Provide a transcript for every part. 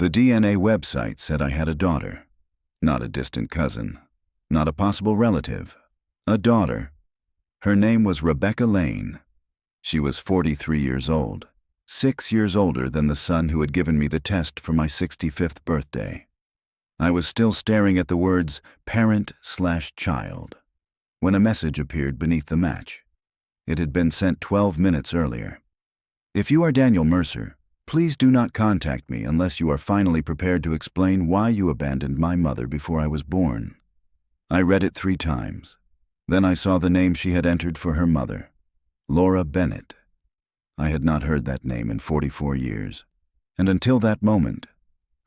The DNA website said I had a daughter, not a distant cousin, not a possible relative, a daughter. Her name was Rebecca Lane. She was 43 years old, 6 years older than the son who had given me the test for my 65th birthday. I was still staring at the words parent/child when a message appeared beneath the match. It had been sent 12 minutes earlier. If you are Daniel Mercer, please do not contact me unless you are finally prepared to explain why you abandoned my mother before I was born. I read it 3 times. Then I saw the name she had entered for her mother, Laura Bennett. I had not heard that name in 44 years, and until that moment,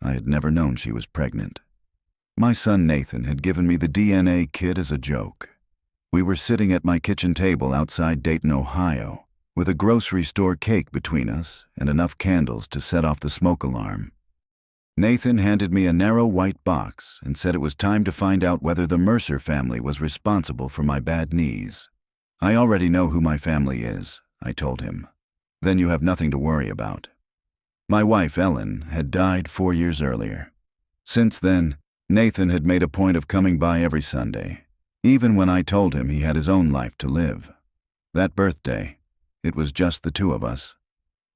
I had never known she was pregnant. My son Nathan had given me the DNA kit as a joke. We were sitting at my kitchen table outside Dayton, Ohio, with a grocery store cake between us and enough candles to set off the smoke alarm. Nathan handed me a narrow white box and said it was time to find out whether the Mercer family was responsible for my bad knees. I already know who my family is, I told him. Then you have nothing to worry about. My wife, Ellen, had died 4 years earlier. Since then, Nathan had made a point of coming by every Sunday, even when I told him he had his own life to live. That birthday, it was just the 2 of us.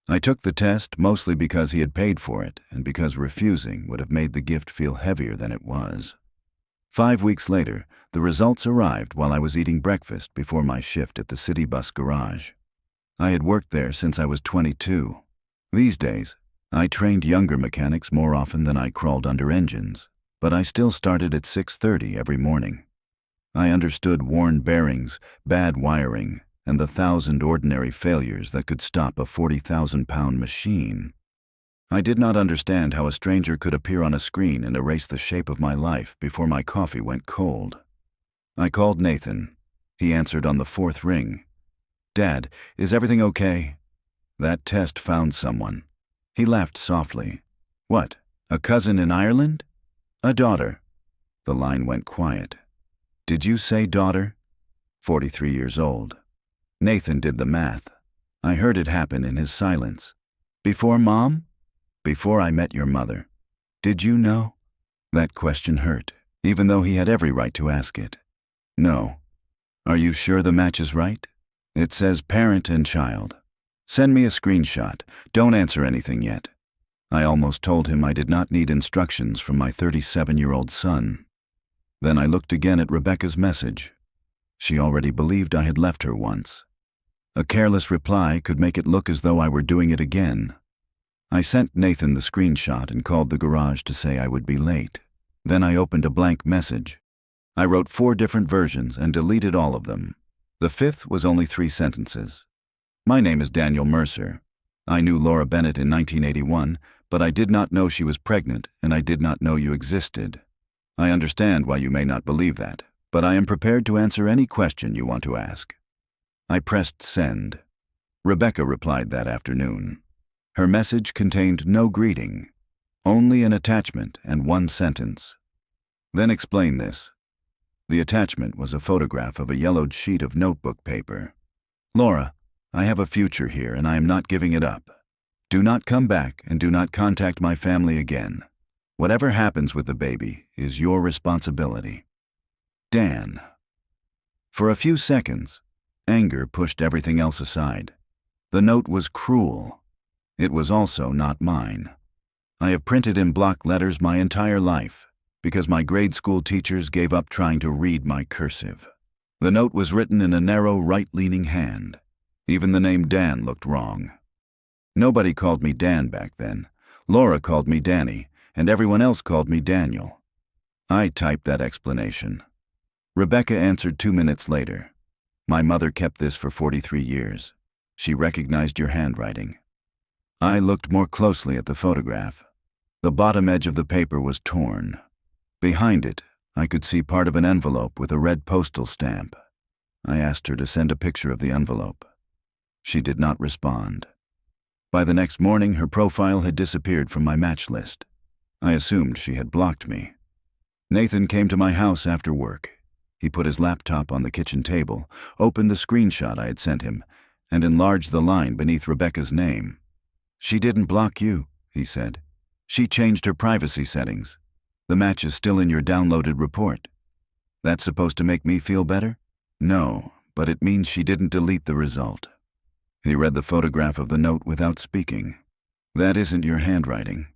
I took the test mostly because he had paid for it and because refusing would have made the gift feel heavier than it was. 5 weeks later, the results arrived while I was eating breakfast before my shift at the city bus garage. I had worked there since I was 22. These days, I trained younger mechanics more often than I crawled under engines, but I still started at 6:30 every morning. I understood worn bearings, bad wiring, and the 1,000 ordinary failures that could stop a 40,000-pound machine. I did not understand how a stranger could appear on a screen and erase the shape of my life before my coffee went cold. I called Nathan. He answered on the 4th ring. "Dad, is everything okay?" That test found someone. He laughed softly. "What, a cousin in Ireland?" "A daughter." The line went quiet. "Did you say daughter?" 43 years old. Nathan did the math. I heard it happen in his silence. "Before Mom?" "Before I met your mother." "Did you know?" That question hurt, even though he had every right to ask it. "No." "Are you sure the match is right?" "It says parent and child." "Send me a screenshot. Don't answer anything yet." I almost told him I did not need instructions from my 37-year-old son. Then I looked again at Rebecca's message. She already believed I had left her once. A careless reply could make it look as though I were doing it again. I sent Nathan the screenshot and called the garage to say I would be late. Then I opened a blank message. I wrote 4 different versions and deleted all of them. The 5th was only 3 sentences. "My name is Daniel Mercer. I knew Laura Bennett in 1981, but I did not know she was pregnant, and I did not know you existed. I understand why you may not believe that, but I am prepared to answer any question you want to ask." I pressed send. Rebecca replied that afternoon. Her message contained no greeting, only an attachment and 1 sentence. "Then explain this." The attachment was a photograph of a yellowed sheet of notebook paper. "Laura, I have a future here and I am not giving it up. Do not come back and do not contact my family again. Whatever happens with the baby is your responsibility. Dan." For a few seconds, anger pushed everything else aside. The note was cruel. It was also not mine. I have printed in block letters my entire life because my grade school teachers gave up trying to read my cursive. The note was written in a narrow right-leaning hand. Even the name Dan looked wrong. Nobody called me Dan back then. Laura called me Danny, and everyone else called me Daniel. I typed that explanation. Rebecca answered 2 minutes later. "My mother kept this for 43 years. She recognized your handwriting." I looked more closely at the photograph. The bottom edge of the paper was torn. Behind it, I could see part of an envelope with a red postal stamp. I asked her to send a picture of the envelope. She did not respond. By the next morning, her profile had disappeared from my match list. I assumed she had blocked me. Nathan came to my house after work. He put his laptop on the kitchen table, opened the screenshot I had sent him, and enlarged the line beneath Rebecca's name. "She didn't block you," he said. She changed her privacy settings. The match is still in your downloaded report. That's supposed to make me feel better? No, but it means she didn't delete the result. He read the photograph of the note without speaking. That isn't your handwriting.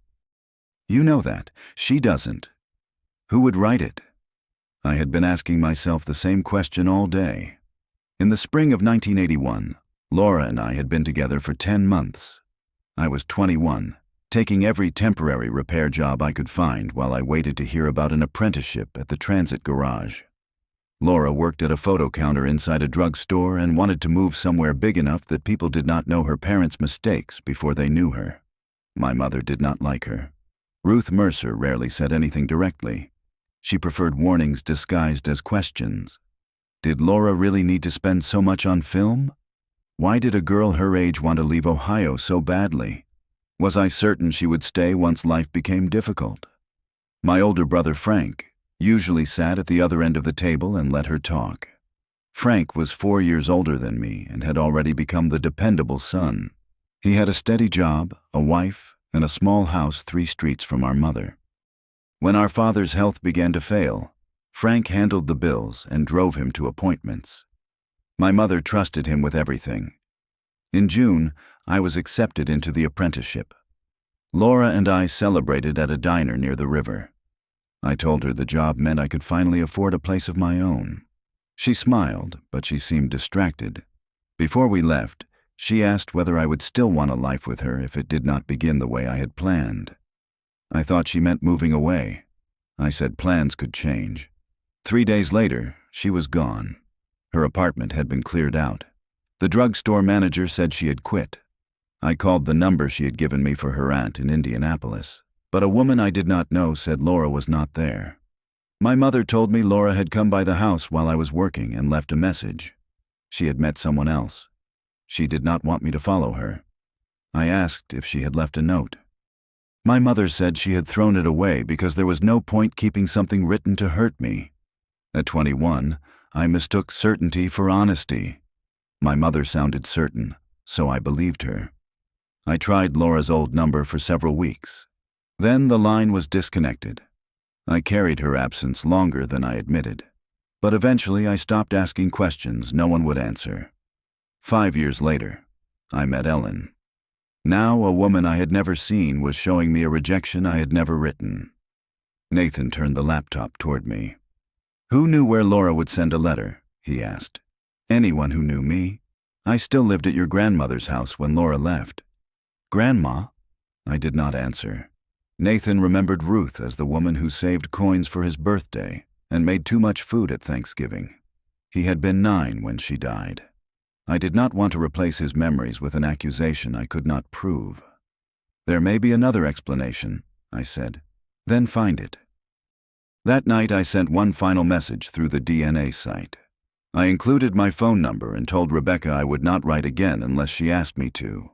You know that. She doesn't. Who would write it? I had been asking myself the same question all day. In the spring of 1981, Laura and I had been together for 10 months. I was 21, taking every temporary repair job I could find while I waited to hear about an apprenticeship at the transit garage. Laura worked at a photo counter inside a drugstore and wanted to move somewhere big enough that people did not know her parents' mistakes before they knew her. My mother did not like her. Ruth Mercer rarely said anything directly. She preferred warnings disguised as questions. Did Laura really need to spend so much on film? Why did a girl her age want to leave Ohio so badly? Was I certain she would stay once life became difficult? My older brother Frank usually sat at the other end of the table and let her talk. Frank was 4 years older than me and had already become the dependable son. He had a steady job, a wife, and a small house 3 streets from our mother. When our father's health began to fail, Frank handled the bills and drove him to appointments. My mother trusted him with everything. In June, I was accepted into the apprenticeship. Laura and I celebrated at a diner near the river. I told her the job meant I could finally afford a place of my own. She smiled, but she seemed distracted. Before we left, she asked whether I would still want a life with her if it did not begin the way I had planned. I thought she meant moving away. I said plans could change. 3 days later, she was gone. Her apartment had been cleared out. The drugstore manager said she had quit. I called the number she had given me for her aunt in Indianapolis, but a woman I did not know said Laura was not there. My mother told me Laura had come by the house while I was working and left a message. She had met someone else. She did not want me to follow her. I asked if she had left a note. My mother said she had thrown it away because there was no point keeping something written to hurt me. At 21, I mistook certainty for honesty. My mother sounded certain, so I believed her. I tried Laura's old number for several weeks. Then the line was disconnected. I carried her absence longer than I admitted. But eventually I stopped asking questions no one would answer. 5 years later, I met Ellen. Now a woman I had never seen was showing me a rejection I had never written. Nathan turned the laptop toward me. Who knew where Laura would send a letter? He asked. Anyone who knew me. I still lived at your grandmother's house when Laura left. Grandma? I did not answer. Nathan remembered Ruth as the woman who saved coins for his birthday and made too much food at Thanksgiving. He had been 9 when she died. I did not want to replace his memories with an accusation I could not prove. There may be another explanation, I said. Then find it. That night I sent one final message through the DNA site. I included my phone number and told Rebecca I would not write again unless she asked me to.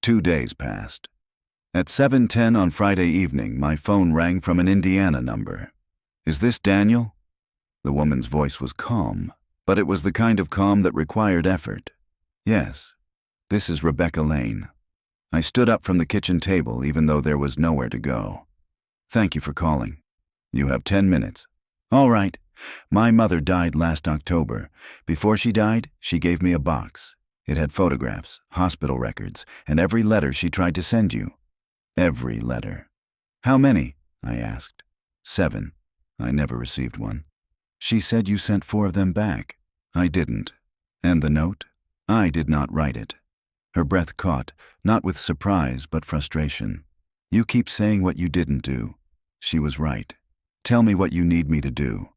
2 days passed. At 7:10 on Friday evening, my phone rang from an Indiana number. Is this Daniel? The woman's voice was calm, but it was the kind of calm that required effort. Yes, this is Rebecca Lane. I stood up from the kitchen table even though there was nowhere to go. Thank you for calling. You have 10 minutes. All right. My mother died last October. Before she died, she gave me a box. It had photographs, hospital records, and every letter she tried to send you. Every letter. How many? I asked. 7. I never received one. She said you sent 4 of them back. I didn't. And the note? I did not write it. Her breath caught, not with surprise but frustration. You keep saying what you didn't do. She was right. Tell me what you need me to do.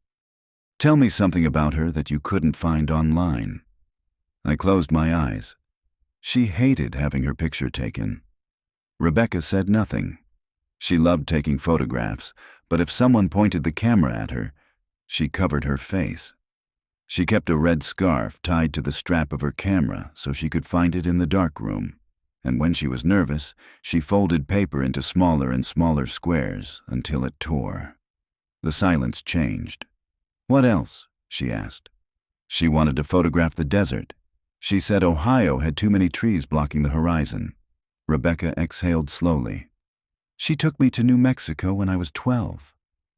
Tell me something about her that you couldn't find online. I closed my eyes. She hated having her picture taken. Rebecca said nothing. She loved taking photographs, but if someone pointed the camera at her, she covered her face. She kept a red scarf tied to the strap of her camera so she could find it in the dark room, and when she was nervous, she folded paper into smaller and smaller squares until it tore. The silence changed. What else? She asked. She wanted to photograph the desert. She said Ohio had too many trees blocking the horizon. Rebecca exhaled slowly. She took me to New Mexico when I was 12.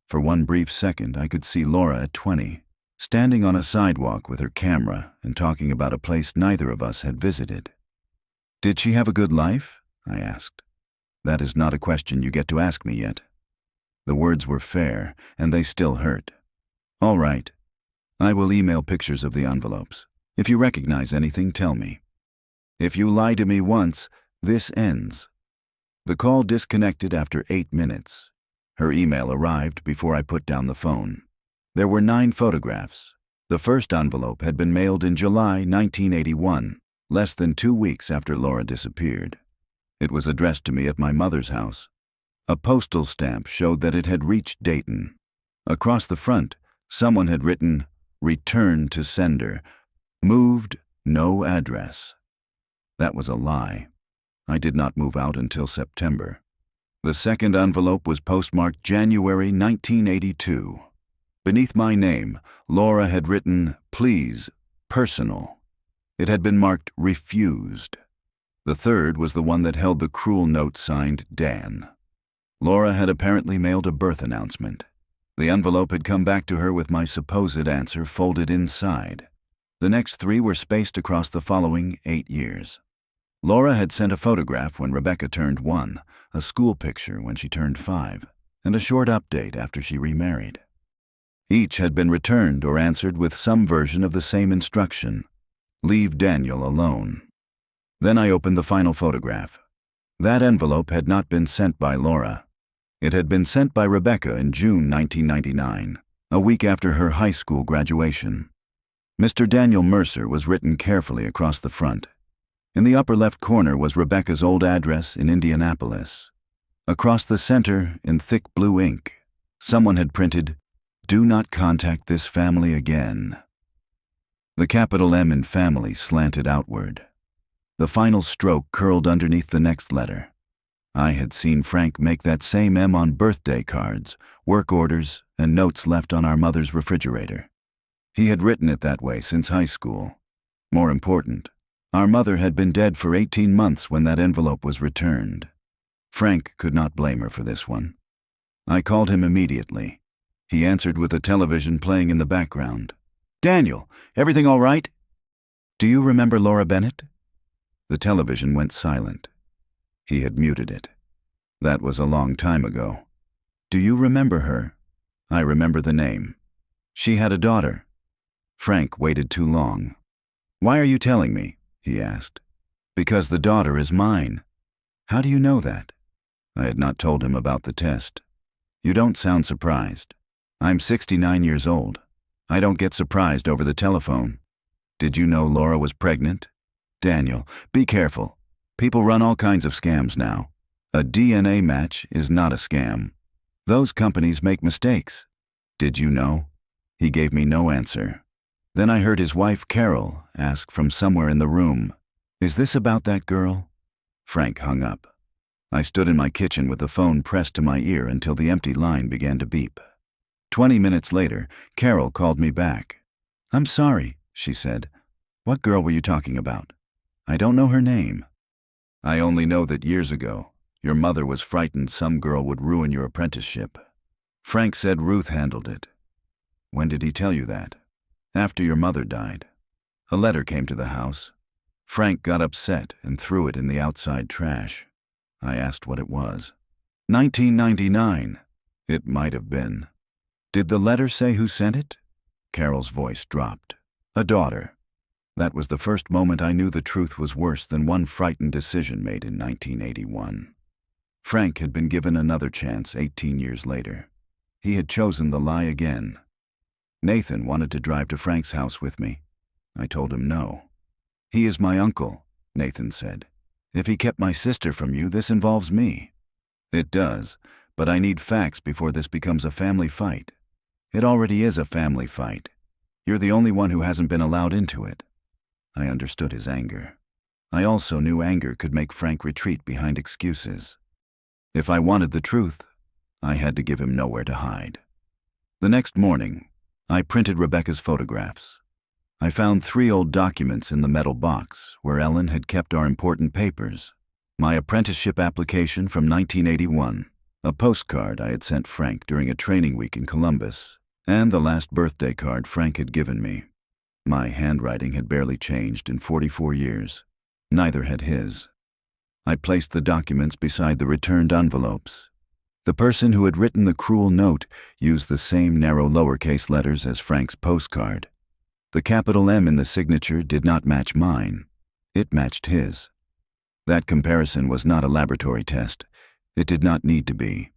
For one brief second, I could see Laura at 20, standing on a sidewalk with her camera and talking about a place neither of us had visited. Did she have a good life? I asked. That is not a question you get to ask me yet. The words were fair, and they still hurt. All right. I will email pictures of the envelopes. If you recognize anything, tell me. If you lie to me once, this ends. The call disconnected after 8 minutes. Her email arrived before I put down the phone. There were 9 photographs. The first envelope had been mailed in July 1981, less than 2 weeks after Laura disappeared. It was addressed to me at my mother's house. A postal stamp showed that it had reached Dayton. Across the front, someone had written, "Return to sender. Moved, no address." That was a lie. I did not move out until September. The second envelope was postmarked January 1982. Beneath my name, Laura had written, "Please, personal." It had been marked refused. The third was the one that held the cruel note signed Dan. Laura had apparently mailed a birth announcement. The envelope had come back to her with my supposed answer folded inside. The next 3 were spaced across the following 8 years. Laura had sent a photograph when Rebecca turned 1, a school picture when she turned 5, and a short update after she remarried. Each had been returned or answered with some version of the same instruction: leave Daniel alone. Then I opened the final photograph. That envelope had not been sent by Laura. It had been sent by Rebecca in June 1999, a week after her high school graduation. Mr. Daniel Mercer was written carefully across the front. In the upper left corner was Rebecca's old address in Indianapolis. Across the center, in thick blue ink, someone had printed, "Do not contact this family again." The capital M in family slanted outward. The final stroke curled underneath the next letter. I had seen Frank make that same M on birthday cards, work orders, and notes left on our mother's refrigerator. He had written it that way since high school. More important, our mother had been dead for 18 months when that envelope was returned. Frank could not blame her for this one. I called him immediately. He answered with the television playing in the background. "Daniel, everything all right? Do you remember Laura Bennett?" The television went silent. He had muted it. "That was a long time ago." "Do you remember her?" "I remember the name. She had a daughter." Frank waited too long. "Why are you telling me?" he asked. "Because the daughter is mine." "How do you know that?" I had not told him about the test. "You don't sound surprised. I'm 69 years old. I don't get surprised over the telephone." "Did you know Laura was pregnant?" "Daniel, be careful. People run all kinds of scams now. A DNA match is not a scam. Those companies make mistakes." "Did you know?" He gave me no answer. Then I heard his wife, Carol, ask from somewhere in the room, "Is this about that girl?" Frank hung up. I stood in my kitchen with the phone pressed to my ear until the empty line began to beep. 20 minutes later, Carol called me back. "I'm sorry," she said. "What girl were you talking about?" "I don't know her name." "I only know that years ago, your mother was frightened some girl would ruin your apprenticeship. Frank said Ruth handled it." "When did he tell you that?" "After your mother died. A letter came to the house. Frank got upset and threw it in the outside trash." I asked what it was. 1999. It might have been. "Did the letter say who sent it?" Carol's voice dropped. "A daughter." That was the first moment I knew the truth was worse than one frightened decision made in 1981. Frank had been given another chance 18 years later. He had chosen the lie again. Nathan wanted to drive to Frank's house with me. I told him no. "He is my uncle," Nathan said. "If he kept my sister from you, this involves me." "It does, but I need facts before this becomes a family fight." "It already is a family fight. You're the only one who hasn't been allowed into it." I understood his anger. I also knew anger could make Frank retreat behind excuses. If I wanted the truth, I had to give him nowhere to hide. The next morning, I printed Rebecca's photographs. I found 3 old documents in the metal box where Ellen had kept our important papers: my apprenticeship application from 1981, A postcard I had sent Frank during a training week in Columbus, and the last birthday card Frank had given me. My handwriting had barely changed in 44 years. Neither had his. I placed the documents beside the returned envelopes. The person who had written the cruel note used the same narrow lowercase letters as Frank's postcard. The capital M in the signature did not match mine. It matched his. That comparison was not a laboratory test. It did not need to be.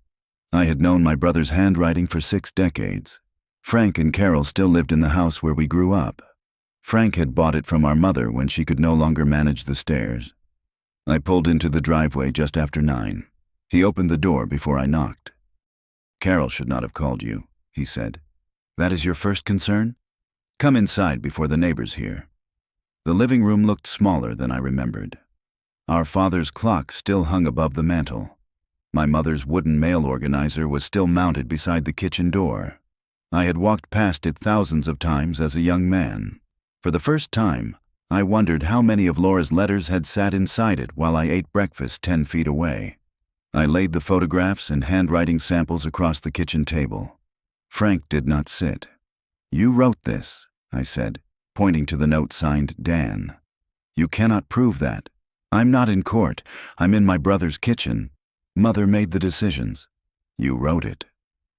I had known my brother's handwriting for 6 decades. Frank and Carol still lived in the house where we grew up. Frank had bought it from our mother when she could no longer manage the stairs. I pulled into the driveway just after 9. He opened the door before I knocked. "Carol should not have called you," he said. "That is your first concern? Come inside before the neighbors hear." The living room looked smaller than I remembered. Our father's clock still hung above the mantel. My mother's wooden mail organizer was still mounted beside the kitchen door. I had walked past it thousands of times as a young man. For the first time, I wondered how many of Laura's letters had sat inside it while I ate breakfast 10 feet away. I laid the photographs and handwriting samples across the kitchen table. Frank did not sit. "You wrote this," I said, pointing to the note signed Dan. "You cannot prove that. I'm not in court. I'm in my brother's kitchen. Mother made the decisions. You wrote it."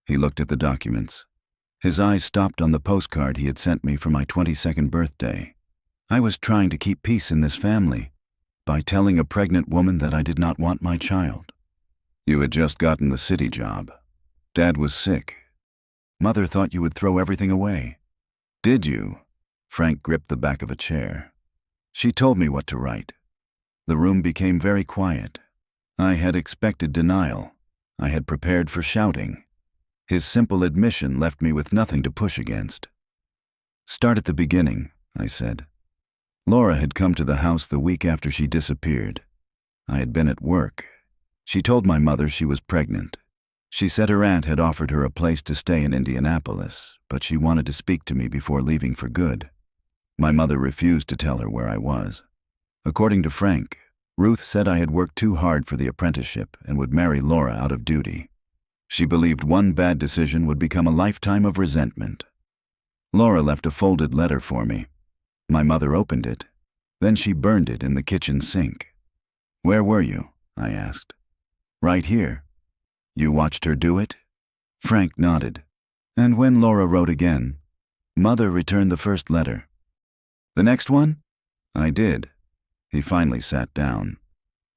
He looked at the documents. His eyes stopped on the postcard he had sent me for my 22nd birthday. I was trying to keep peace in this family by telling a pregnant woman that I did not want my child. "You had just gotten the city job. Dad was sick. Mother thought you would throw everything away." "Did you?" Frank gripped the back of a chair. "She told me what to write." The room became very quiet. I had expected denial. I had prepared for shouting. His simple admission left me with nothing to push against. "Start at the beginning," I said. Laura had come to the house the week after she disappeared. I had been at work. She told my mother she was pregnant. She said her aunt had offered her a place to stay in Indianapolis, but she wanted to speak to me before leaving for good. My mother refused to tell her where I was. According to Frank, Ruth said I had worked too hard for the apprenticeship and would marry Laura out of duty. She believed one bad decision would become a lifetime of resentment. Laura left a folded letter for me. My mother opened it. Then she burned it in the kitchen sink. "Where were you?" I asked. "Right here." "You watched her do it?" Frank nodded. And when Laura wrote again, Mother returned the first letter. "The next one?" I did. He finally sat down.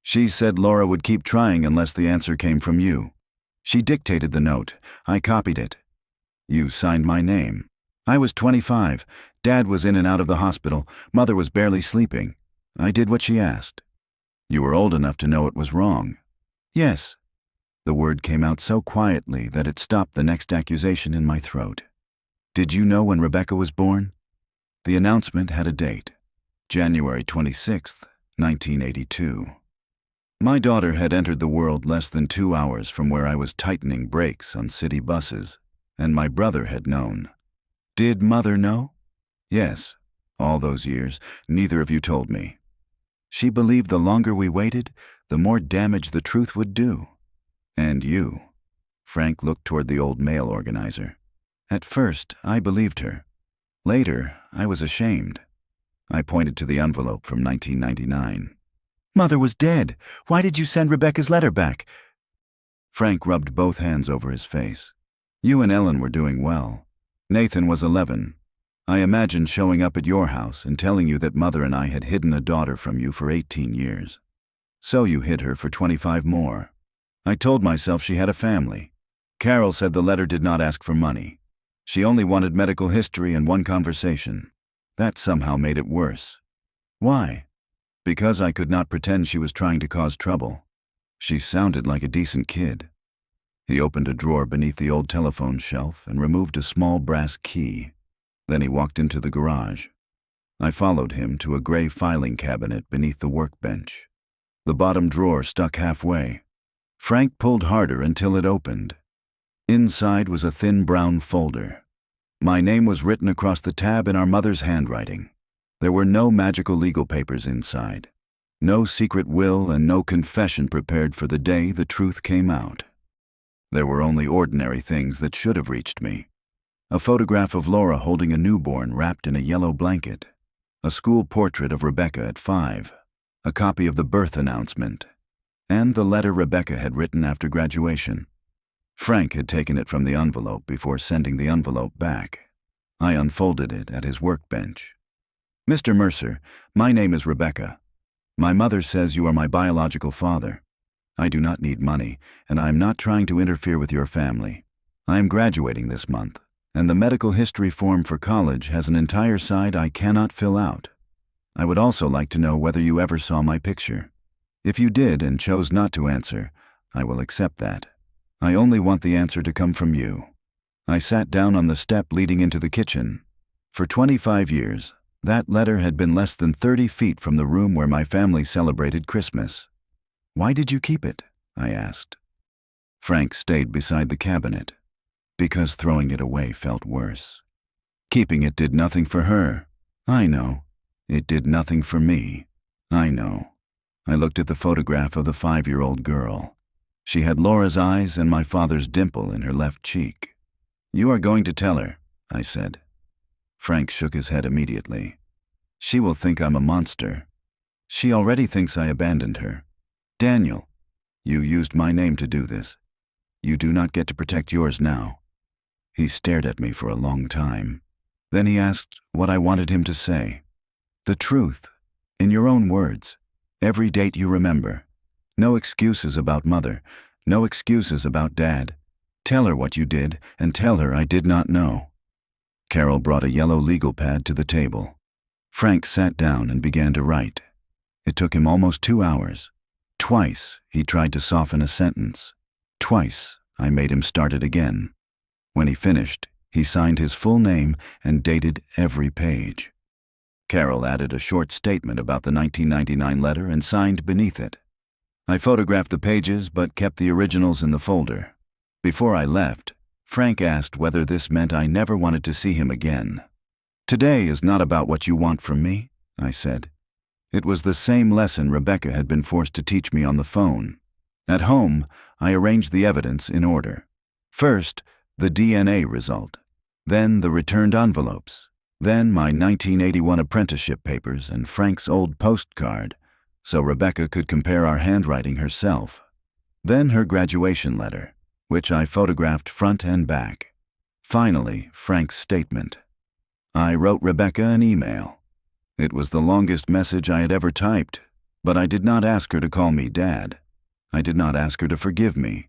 "She said Laura would keep trying unless the answer came from you. She dictated the note. I copied it. You signed my name. I was 25. Dad was in and out of the hospital. Mother was barely sleeping. I did what she asked." "You were old enough to know it was wrong." "Yes." The word came out so quietly that it stopped the next accusation in my throat. "Did you know when Rebecca was born?" The announcement had a date. January 26th, 1982. My daughter had entered the world less than 2 hours from where I was tightening brakes on city buses, and my brother had known. Did Mother know? Yes. All those years, neither of you told me. She believed the longer we waited, the more damage the truth would do. And you. Frank looked toward the old mail organizer. At first, I believed her. Later, I was ashamed. I pointed to the envelope from 1999. "Mother was dead. Why did you send Rebecca's letter back?" Frank rubbed both hands over his face. "You and Ellen were doing well. Nathan was 11. I imagined showing up at your house and telling you that Mother and I had hidden a daughter from you for 18 years. So you hid her for 25 more. I told myself she had a family. Carol said the letter did not ask for money. She only wanted medical history and one conversation. That somehow made it worse. Why? Because I could not pretend she was trying to cause trouble. She sounded like a decent kid." He opened a drawer beneath the old telephone shelf and removed a small brass key. Then he walked into the garage. I followed him to a gray filing cabinet beneath the workbench. The bottom drawer stuck halfway. Frank pulled harder until it opened. Inside was a thin brown folder. My name was written across the tab in our mother's handwriting. There were no magical legal papers inside. No secret will and no confession prepared for the day the truth came out. There were only ordinary things that should have reached me. A photograph of Laura holding a newborn wrapped in a yellow blanket. A school portrait of Rebecca at 5. A copy of the birth announcement. And the letter Rebecca had written after graduation. Frank had taken it from the envelope before sending the envelope back. I unfolded it at his workbench. "Mr. Mercer, my name is Rebecca. My mother says you are my biological father. I do not need money, and I am not trying to interfere with your family. I am graduating this month, and the medical history form for college has an entire side I cannot fill out. I would also like to know whether you ever saw my picture. If you did and chose not to answer, I will accept that. I only want the answer to come from you." I sat down on the step leading into the kitchen. For 25 years, that letter had been less than 30 feet from the room where my family celebrated Christmas. "Why did you keep it?" I asked. Frank stayed beside the cabinet, because throwing it away felt worse. Keeping it did nothing for her. I know. It did nothing for me. I know. I looked at the photograph of the 5-year-old girl. She had Laura's eyes and my father's dimple in her left cheek. "You are going to tell her," I said. Frank shook his head immediately. "She will think I'm a monster. She already thinks I abandoned her. Daniel, you used my name to do this. You do not get to protect yours now." He stared at me for a long time. Then he asked what I wanted him to say. "The truth, in your own words, every date you remember. No excuses about Mother, no excuses about Dad. Tell her what you did, and tell her I did not know." Carol brought a yellow legal pad to the table. Frank sat down and began to write. It took him almost 2 hours. Twice, he tried to soften a sentence. Twice, I made him start it again. When he finished, he signed his full name and dated every page. Carol added a short statement about the 1999 letter and signed beneath it. I photographed the pages but kept the originals in the folder. Before I left, Frank asked whether this meant I never wanted to see him again. "Today is not about what you want from me," I said. It was the same lesson Rebecca had been forced to teach me on the phone. At home, I arranged the evidence in order. First, the DNA result. Then the returned envelopes. Then my 1981 apprenticeship papers and Frank's old postcard, so Rebecca could compare our handwriting herself. Then her graduation letter, which I photographed front and back. Finally, Frank's statement. I wrote Rebecca an email. It was the longest message I had ever typed, but I did not ask her to call me Dad. I did not ask her to forgive me.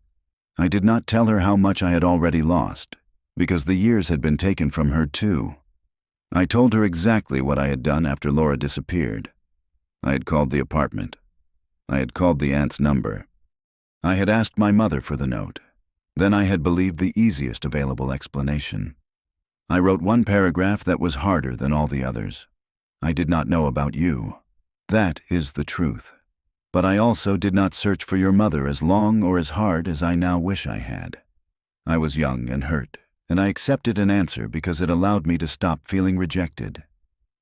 I did not tell her how much I had already lost, because the years had been taken from her too. I told her exactly what I had done after Laura disappeared. I had called the apartment. I had called the aunt's number. I had asked my mother for the note. Then I had believed the easiest available explanation. I wrote one paragraph that was harder than all the others. I did not know about you. That is the truth. But I also did not search for your mother as long or as hard as I now wish I had. I was young and hurt, and I accepted an answer because it allowed me to stop feeling rejected.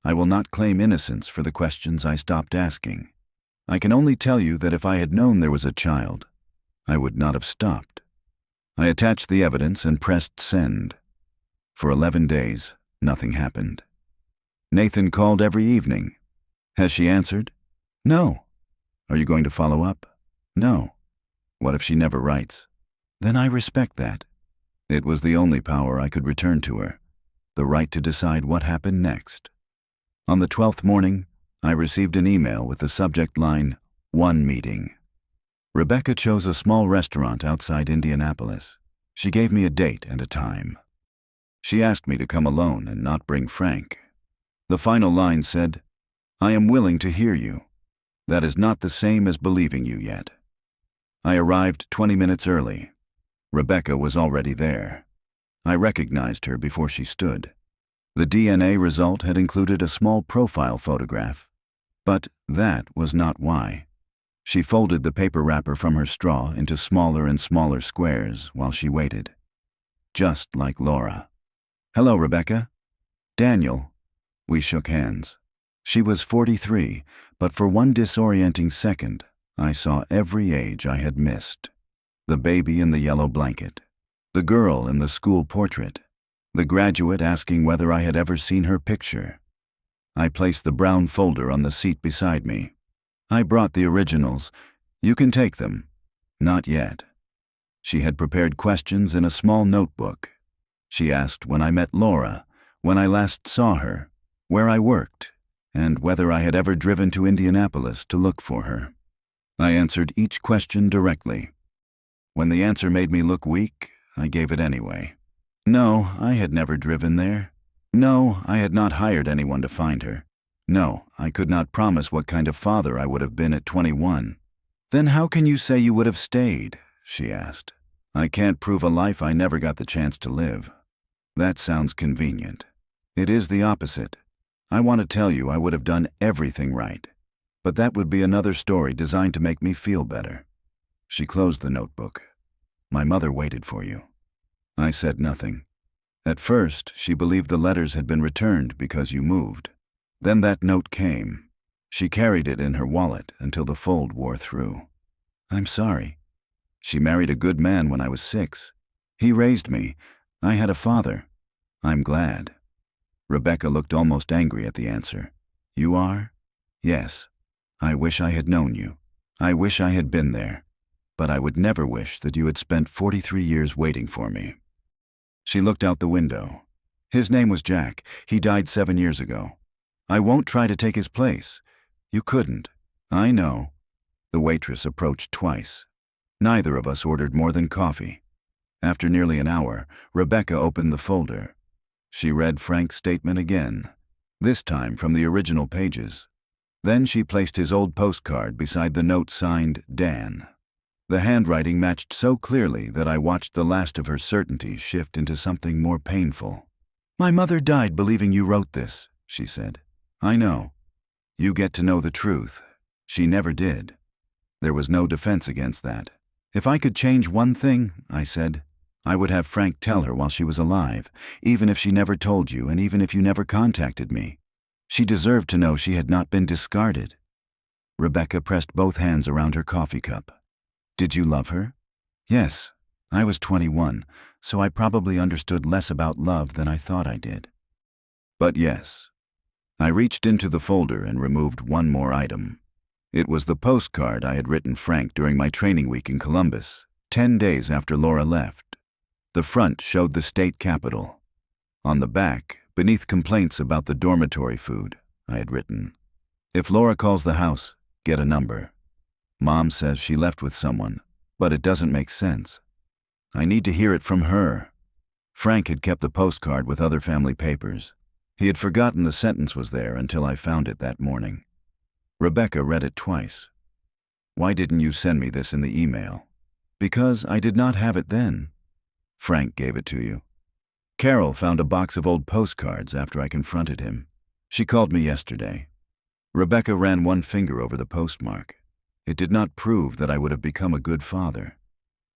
I will not claim innocence for the questions I stopped asking. I can only tell you that if I had known there was a child, I would not have stopped. I attached the evidence and pressed send. For 11 days, nothing happened. Nathan called every evening. Has she answered? No. Are you going to follow up? No. What if she never writes? Then I respect that. It was the only power I could return to her, the right to decide what happened next. On the 12th morning, I received an email with the subject line, "One meeting." Rebecca chose a small restaurant outside Indianapolis. She gave me a date and a time. She asked me to come alone and not bring Frank. The final line said, "I am willing to hear you. That is not the same as believing you yet." I arrived 20 minutes early. Rebecca was already there. I recognized her before she stood. The DNA result had included a small profile photograph. But that was not why. She folded the paper wrapper from her straw into smaller and smaller squares while she waited. Just like Laura. "Hello, Rebecca." "Daniel." We shook hands. She was 43, but for one disorienting second, I saw every age I had missed. The baby in the yellow blanket. The girl in the school portrait. The graduate asking whether I had ever seen her picture. I placed the brown folder on the seat beside me. I brought the originals. You can take them. Not yet. She had prepared questions in a small notebook. She asked when I met Laura, when I last saw her, where I worked, and whether I had ever driven to Indianapolis to look for her. I answered each question directly. When the answer made me look weak, I gave it anyway. No, I had never driven there. No, I had not hired anyone to find her. No, I could not promise what kind of father I would have been at 21. Then how can you say you would have stayed? She asked. I can't prove a life I never got the chance to live. That sounds convenient. It is the opposite. I want to tell you I would have done everything right. But that would be another story designed to make me feel better. She closed the notebook. My mother waited for you. I said nothing. At first, she believed the letters had been returned because you moved. Then that note came. She carried it in her wallet until the fold wore through. I'm sorry. She married a good man when I was 6. He raised me. I had a father. I'm glad. Rebecca looked almost angry at the answer. You are? Yes. I wish I had known you. I wish I had been there. But I would never wish that you had spent 43 years waiting for me. She looked out the window. His name was Jack. He died 7 years ago. I won't try to take his place. You couldn't. I know. The waitress approached twice. Neither of us ordered more than coffee. After nearly an hour, Rebecca opened the folder. She read Frank's statement again, this time from the original pages. Then she placed his old postcard beside the note signed Dan. The handwriting matched so clearly that I watched the last of her certainty shift into something more painful. My mother died believing you wrote this, she said. I know. You get to know the truth. She never did. There was no defense against that. If I could change one thing, I said, I would have Frank tell her while she was alive, even if she never told you and even if you never contacted me. She deserved to know she had not been discarded. Rebecca pressed both hands around her coffee cup. Did you love her? Yes. I was 21, so I probably understood less about love than I thought I did. But yes. I reached into the folder and removed one more item. It was the postcard I had written Frank during my training week in Columbus, 10 days after Laura left. The front showed the state capitol. On the back, beneath complaints about the dormitory food, I had written, if Laura calls the house, get a number. Mom says she left with someone, but it doesn't make sense. I need to hear it from her. Frank had kept the postcard with other family papers. He had forgotten the sentence was there until I found it that morning. Rebecca read it twice. Why didn't you send me this in the email? Because I did not have it then. Frank gave it to you. Carol found a box of old postcards after I confronted him. She called me yesterday. Rebecca ran one finger over the postmark. It did not prove that I would have become a good father.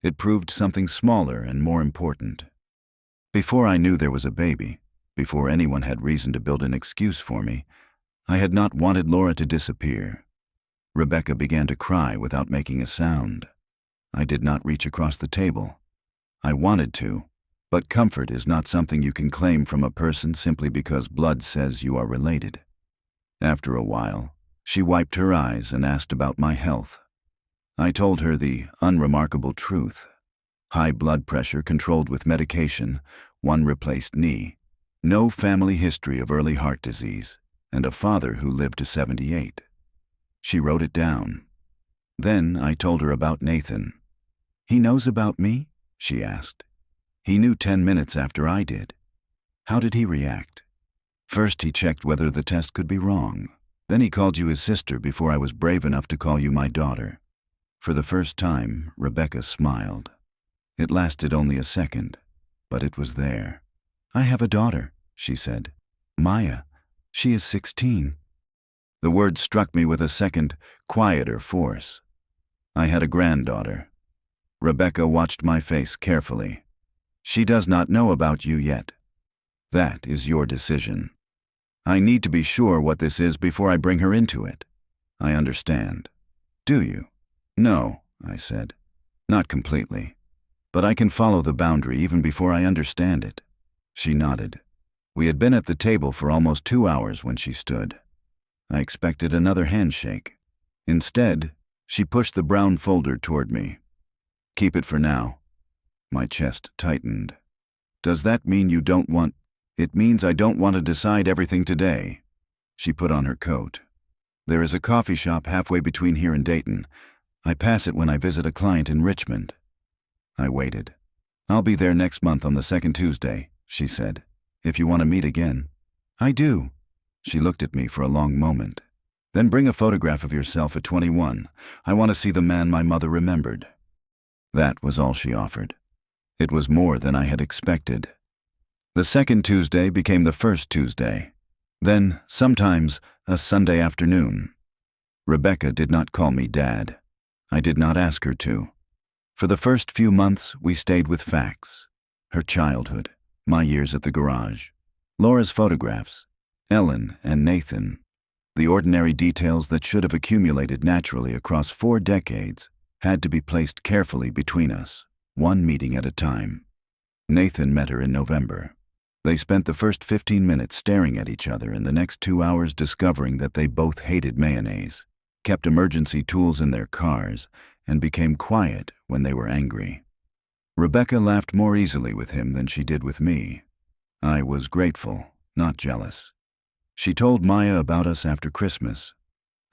It proved something smaller and more important. Before I knew there was a baby, before anyone had reason to build an excuse for me, I had not wanted Laura to disappear. Rebecca began to cry without making a sound. I did not reach across the table. I wanted to, but comfort is not something you can claim from a person simply because blood says you are related. After a while, she wiped her eyes and asked about my health. I told her the unremarkable truth. High blood pressure controlled with medication, one replaced knee, no family history of early heart disease, and a father who lived to 78. She wrote it down. Then I told her about Nathan. He knows about me? She asked. He knew 10 minutes after I did. How did he react? First he checked whether the test could be wrong. Then he called you his sister before I was brave enough to call you my daughter. For the first time, Rebecca smiled. It lasted only a second, but it was there. I have a daughter, she said. Maya. She is 16. The word struck me with a second, quieter force. I had a granddaughter. Rebecca watched my face carefully. She does not know about you yet. That is your decision. I need to be sure what this is before I bring her into it. I understand. Do you? No, I said. Not completely, but I can follow the boundary even before I understand it. She nodded. We had been at the table for almost 2 hours when she stood. I expected another handshake. Instead, she pushed the brown folder toward me. Keep it for now. My chest tightened. Does that mean you don't want? It means I don't want to decide everything today. She put on her coat. There is a coffee shop halfway between here and Dayton. I pass it when I visit a client in Richmond. I waited. I'll be there next month on the second Tuesday, she said. If you want to meet again. I do. She looked at me for a long moment. Then bring a photograph of yourself at 21. I want to see the man my mother remembered. That was all she offered. It was more than I had expected. The second Tuesday became the first Tuesday. Then, sometimes, a Sunday afternoon. Rebecca did not call me Dad. I did not ask her to. For the first few months, we stayed with facts. Her childhood, my years at the garage, Laura's photographs, Ellen and Nathan. The ordinary details that should have accumulated naturally across 4 decades had to be placed carefully between us, one meeting at a time. Nathan met her in November. They spent the first 15 minutes staring at each other and the next 2 hours discovering that they both hated mayonnaise, kept emergency tools in their cars, and became quiet when they were angry. Rebecca laughed more easily with him than she did with me. I was grateful, not jealous. She told Maya about us after Christmas.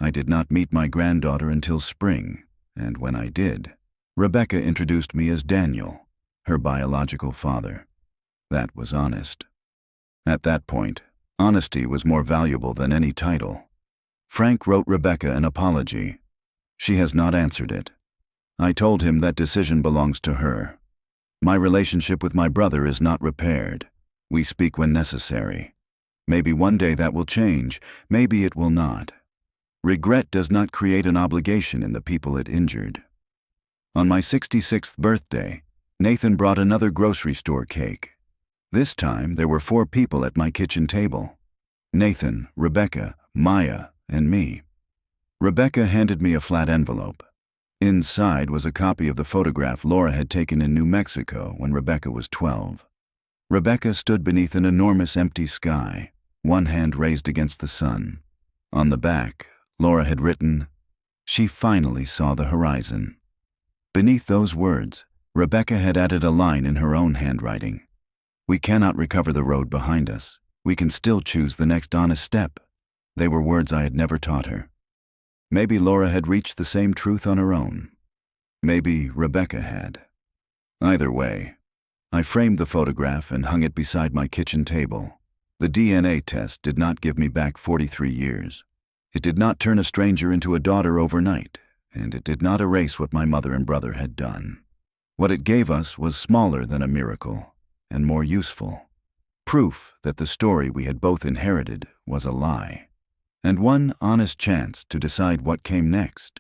I did not meet my granddaughter until spring, and when I did, Rebecca introduced me as Daniel, her biological father. That was honest. At that point, honesty was more valuable than any title. Frank wrote Rebecca an apology. She has not answered it. I told him that decision belongs to her. My relationship with my brother is not repaired. We speak when necessary. Maybe one day that will change, maybe it will not. Regret does not create an obligation in the people it injured. On my 66th birthday, Nathan brought another grocery store cake. This time, there were 4 people at my kitchen table. Nathan, Rebecca, Maya, and me. Rebecca handed me a flat envelope. Inside was a copy of the photograph Laura had taken in New Mexico when Rebecca was 12. Rebecca stood beneath an enormous empty sky, one hand raised against the sun. On the back, Laura had written, "She finally saw the horizon." Beneath those words, Rebecca had added a line in her own handwriting. "We cannot recover the road behind us. We can still choose the next honest step." They were words I had never taught her. Maybe Laura had reached the same truth on her own. Maybe Rebecca had. Either way, I framed the photograph and hung it beside my kitchen table. The DNA test did not give me back 43 years. It did not turn a stranger into a daughter overnight, and it did not erase what my mother and brother had done. What it gave us was smaller than a miracle, and more useful. Proof that the story we had both inherited was a lie. And one honest chance to decide what came next.